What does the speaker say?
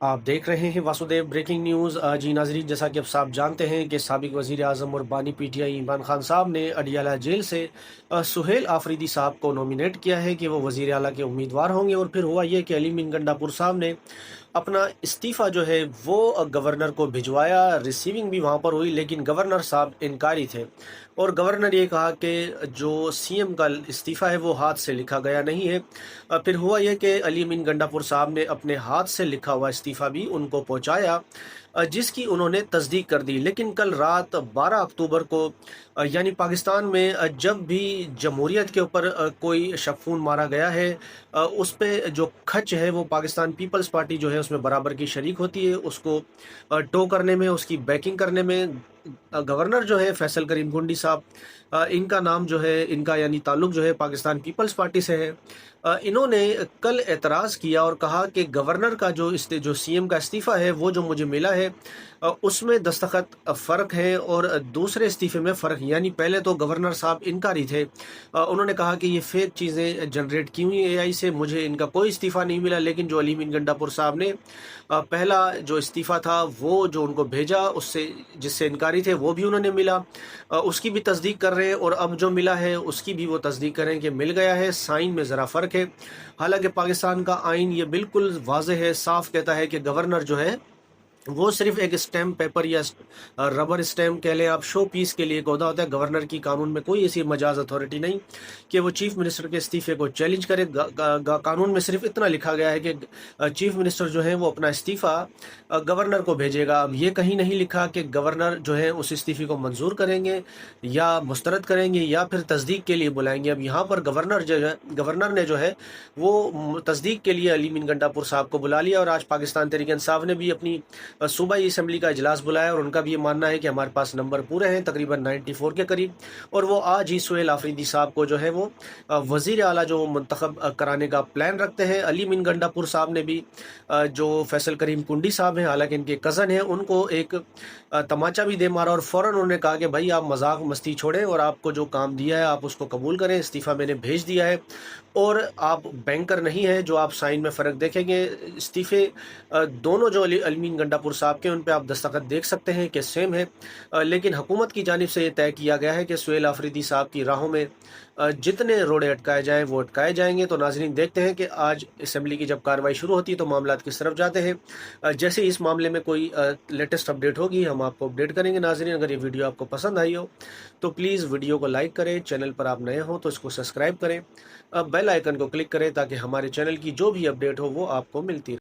आप देख रहे हैं वासुदेव ब्रेकिंग न्यूज़। जी नाजरीन, जैसा कि अब साहब जानते हैं कि साबिक वज़ीर आज़म और बानी पीटीआई इमरान खान साहब ने अडियाला जेल से सुहेल आफरीदी साहब को नॉमिनेट किया है कि वो वज़ीर आला के उम्मीदवार होंगे। और फिर हुआ ये कि अली मीन गंडापुर साहब ने अपना इस्तीफ़ा जो है वो गवर्नर को भिजवाया। रिसीविंग भी वहाँ पर हुई, लेकिन गवर्नर साहब इनकारी थे और गवर्नर ये कहा कि जो सीएम का इस्तीफ़ा है वो हाथ से लिखा गया नहीं है। फिर हुआ ये कि अली मीन गंडापुर साहब ने अपने हाथ से लिखा हुआ इस्तीफ़ा भी उनको पहुंचाया, जिसकी उन्होंने तस्दीक कर दी। लेकिन कल रात 12 अक्टूबर को यानी पाकिस्तान में जब भी जमहूरियत के ऊपर कोई शफून मारा गया है, उस पे जो खच है वो पाकिस्तान पीपल्स पार्टी जो है उसमें बराबर की शरीक होती है। उसको टो करने में, उसकी बैकिंग करने में गवर्नर जो है फैसल करीम गुंडी साहब, इनका नाम जो है, इनका यानी ताल्लुक जो है पाकिस्तान पीपल्स पार्टी से है। इन्होंने कल एतराज़ किया और कहा कि गवर्नर का जो सीएम का इस्तीफ़ा है वो जो मुझे मिला है उसमें दस्तखत फ़र्क है और दूसरे इस्तीफ़े में फ़र्क, यानी पहले तो गवर्नर साहब इनकारी थे। उन्होंने कहा कि ये फेक चीज़ें जनरेट की हुई एआई से, मुझे इनका कोई इस्तीफ़ा नहीं मिला। लेकिन जो अली मीन गंडापुर साहब ने पहला जो इस्तीफ़ा था वो जो उनको भेजा, उससे जिससे इनकारी थे वो भी उन्होंने मिला, उसकी भी तस्दीक कर रहे हैं। और अब जो मिला है उसकी भी वो तस्दीक करें कि मिल गया है, साइन में ज़रा फ़र्क है। हालांकि पाकिस्तान का आइन ये बिल्कुल वाज़ेह है, साफ कहता है कि गवर्नर जो है वो सिर्फ एक स्टैम्प पेपर या रबर स्टैम्प कह लें आप, शो पीस के लिए एक ओहदा होता है। गवर्नर की कानून में कोई ऐसी मजाज अथॉरिटी नहीं कि वो चीफ मिनिस्टर के इस्तीफे को चैलेंज करे। कानून में सिर्फ इतना लिखा गया है कि चीफ मिनिस्टर जो है वो अपना इस्तीफ़ा गवर्नर को भेजेगा। अब ये कहीं नहीं लिखा कि गवर्नर जो है उस इस्तीफ़े को मंजूर करेंगे या मुस्तरद करेंगे या फिर तस्दीक के लिए बुलाएंगे। अब यहाँ पर गवर्नर ने जो है वो तस्दीक के लिए अली मीन गंडापुर साहब को बुला लिया। और आज पाकिस्तान तहरीक इंसाफ ने भी अपनी सूबाई असम्बली का इजलास बुलाया और उनका भी ये मानना है कि हमारे पास नंबर पूरे हैं, तकरीबन 94 के करीब। और वो आज ही सुहेल आफरीदी साहब को जो है वो वज़ीर आला जो मुंतखब कराने का प्लान रखते हैं। अली मीन गंडापुर साहब ने भी जो फैसल करीम कुंडी साहब हैं, हालांकि इनके कज़न हैं, उनको एक तमाचा भी दे मारा और फ़ौरन उन्होंने कहा कि भाई आप मजाक मस्ती छोड़ें और आपको जो काम दिया है आप उसको कबूल करें। इस्तीफ़ा मैंने भेज दिया है और आप बैंकर नहीं है जो आप साइन में फ़र्क देखेंगे। इस्तीफ़े दोनों जो अली मीन गंडापुर साहब के उन पे आप दस्तखत देख सकते हैं कि सेम है। लेकिन हुकूमत की जानिब से ये तय किया गया है कि सुहेल आफरीदी साहब की राहों में जितने रोड़े अटकाए जाएं वो अटकाए जाएंगे। तो नाजरीन देखते हैं कि आज असम्बली की जब कार्रवाई शुरू होती है तो मामला किस तरफ जाते हैं। जैसे इस मामले में कोई लेटेस्ट अपडेट होगी हम आपको अपडेट करेंगे। नाजरीन, अगर ये वीडियो आपको पसंद आई हो तो प्लीज़ वीडियो को लाइक करें, चैनल पर आप नए हो तो इसको सब्सक्राइब करें, बेल आइकन को क्लिक करें ताकि हमारे चैनल की जो भी अपडेट हो वो आपको मिलती रहे।